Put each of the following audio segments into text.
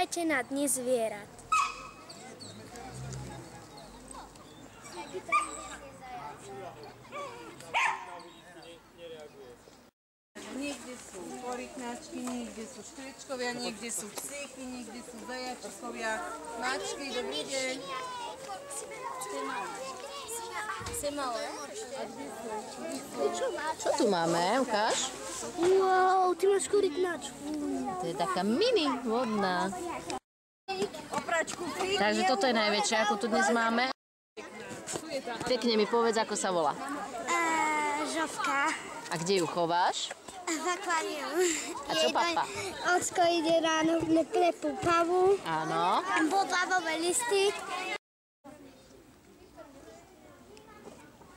Čakajte na dni zvierat. Niekde sú korytnačky, niekde sú škrečkovia, niekde sú psíky, niekde sú zajačikovia, mačky. Dobrý deň. Čo tu máme? Ukáž. Wow, ty máš korytnačku. To je taká mini vodná. Takže toto je najväčšia, ako tu dnes máme. Pekne mi povedz, ako sa volá. Žovka. A kde ju chováš? V akváriu. A čo papa? Ocko ide ráno pre pupavu. Áno. Popavové listy.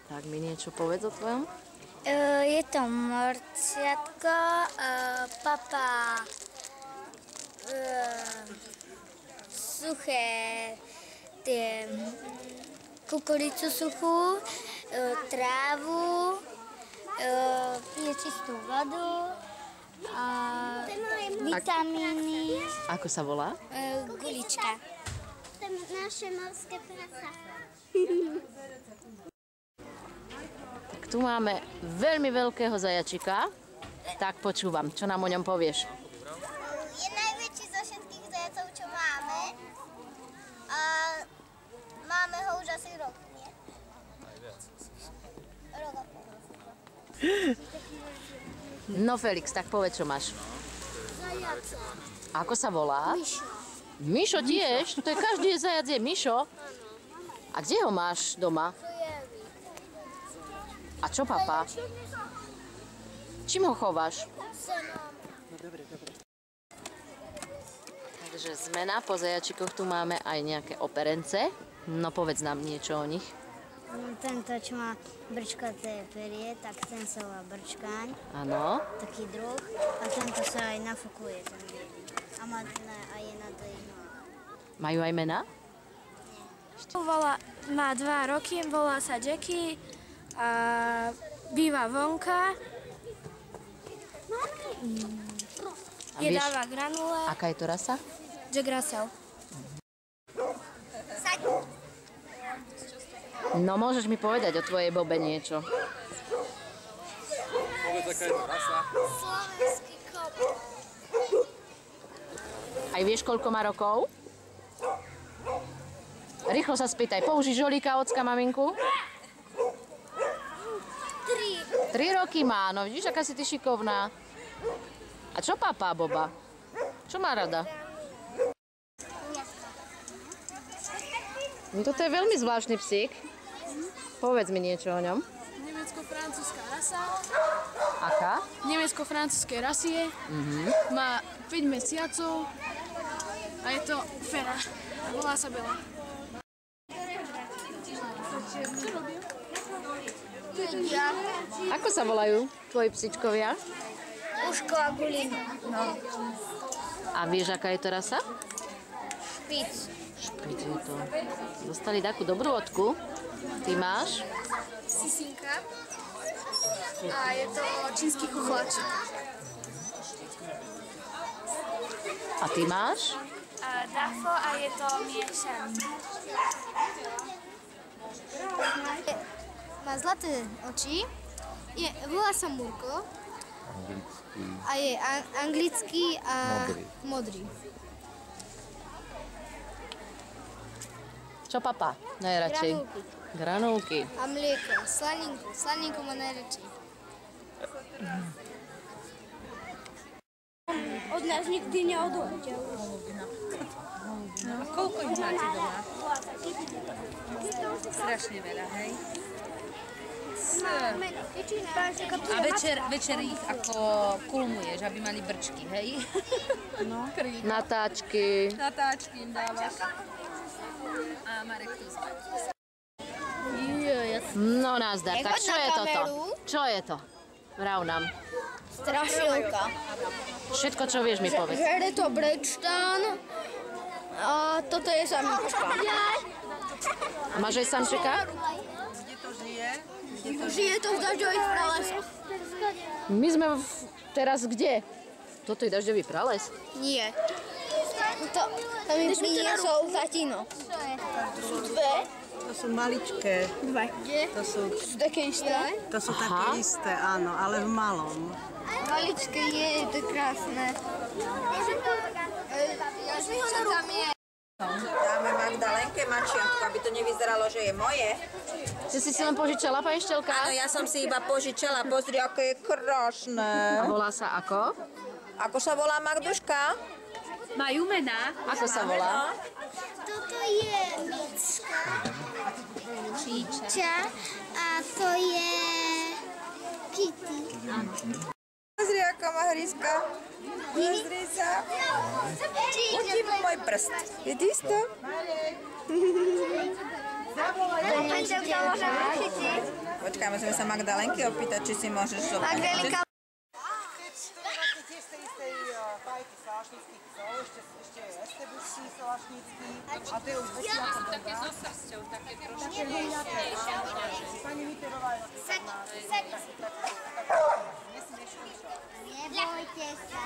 Tak mi niečo povedz o tvojom. Je to morciatko, papa suché tie kukuricu suchú, trávu, pije čistú vodu, vitamíny. Ako sa volá? Gulička. To je naše morské prasa. Tu máme veľmi veľkého zajačika. Tak počúvam, čo nám o ňom povieš? Je najväčší zo všetkých zajacov, čo máme. A máme ho už asi rok, nie? Najviac. Rok a pol. No Felix, tak povedz, čo máš. Zajaca. Ako sa volá? Mišo. Mišo tiež? To je každý zajac je Mišo. A kde ho máš doma? A čo papa? Čím ho chováš? No dobre. Takže zmena, po zajačikoch tu máme aj nejaké operence. No povedz nám niečo o nich. Tento, čo má brčkaté perie, tak ten sa volá brčkaň. Áno. Taký druh. A tento sa aj nafukuje, ten bielý. A má aj na to ich noha. Majú aj mená? Má 2 roky, volá sa Jackie a býva vonka. Jedáva granule. Aká je to rasa? Jack Russell. No môžeš mi povedať o tvojej Bobe niečo. Povedz, aká je to rasa. Slovenský kop. Aj vieš, koľko má rokov? Rýchlo sa spýtaj. Použij žolíka ocka, maminku? 3 roky má, no vidíš, aká si ty šikovná. A čo papá Boba? Čo má rada? No toto je veľmi zvláštny psík. Povedz mi niečo o ňom. Nemecko-francúzska rasa. Aká? Nemecko-francúzskej rasy je. Má 5 mesiacov a je to fera. Volá sa Bela. Ako sa volajú tvoji psičkovia? Uško a gulina. A vieš, aká je to rasa? Špic. Špic je to. Dostali takú dobrú odku. Ty máš? Sisinka. A je to čínsky chuchláčik. A ty máš? Dafo a je to miešaný. Má zlaté oči. Volá sa Murko. A je anglický a modrý. Čo papa najradšej? Granulky. A mlieko. Slaninku. Slaninku má najradšej. Od nás nikdy neodhodí. A koľko ich máte doma? Strašne veľa, hej? A večer ich ako kulmuješ, aby mali brčky, hej? No. Natáčky. Natáčky im dávaš. A Marek tu spať. No nazdar. Tak čo je toto? Čo je to? Vrav nám. Strašilka. Všetko, čo vieš, mi povedz. Žere to brečtán. A toto je samička. A máš aj samčeka? Kde to žije? Žije to v dažďových pralesoch. My sme teraz kde? Toto je dažďový prales? Nie. To mi priniesol tatino. Sú dve? To sú maličké. Dvaj. To sú Také isté? To sú také isté, áno, ale v malom. Maličké je, to krásne. Čo tam je? Dáme Magdalenke mačiatku, aby to nevyzeralo, že je moje. Ty si len požičala, pani Štelka? Áno, ja som si iba požičala, pozri, aké je krásne. A volá sa ako? Ako sa volá Magduška? Majú mená. Ako sa volá? Toto je Micka. Číča. A to je Kitty. Pozri, aká má hryska. Pozri sa. Uti mu môj prst. Vidíš to? Počkaj, musíme sa Magdalenky opýtať, či si môžeš zobrať. Magdalenka. A to je už väčšia podoba. Také Nebojte sa.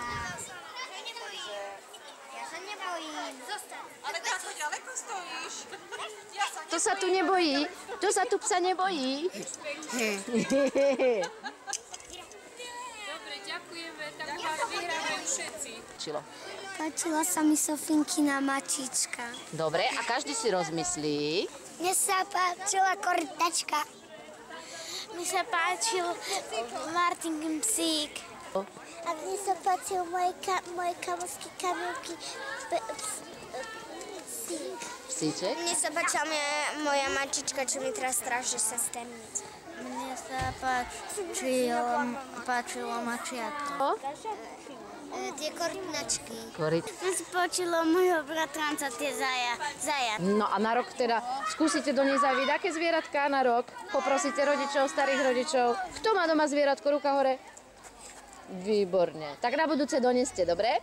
Ja sa nebojím. Zostaň. Ale tak ďaleko stojíš. To sa tu nebojí. To sa tu psa nebojí. Dobre, ďakujeme, tak vyhrávajú všetci. Čilo. Páčila sa mi Sofinkina mačička. Dobre, a každý si rozmyslí. Mne sa páčila korytačka. Mne sa páčil Martin psík. A mne sa páčil moje kamošky Kamilky psík. Psíček? Mne sa páčila moja mačička, čo mi teraz strašne sesternice. Mne sa páčilo mačiatko. Tie korytnačky. Mne sa páčilo môjho bratranca, tie zajac. No a na rok teda skúsite do nej zaviť. Aké zvieratka na rok? Poprosíte rodičov, starých rodičov. Kto má doma zvieratko? Ruka hore. Výborne. Tak na budúce doneste, dobre?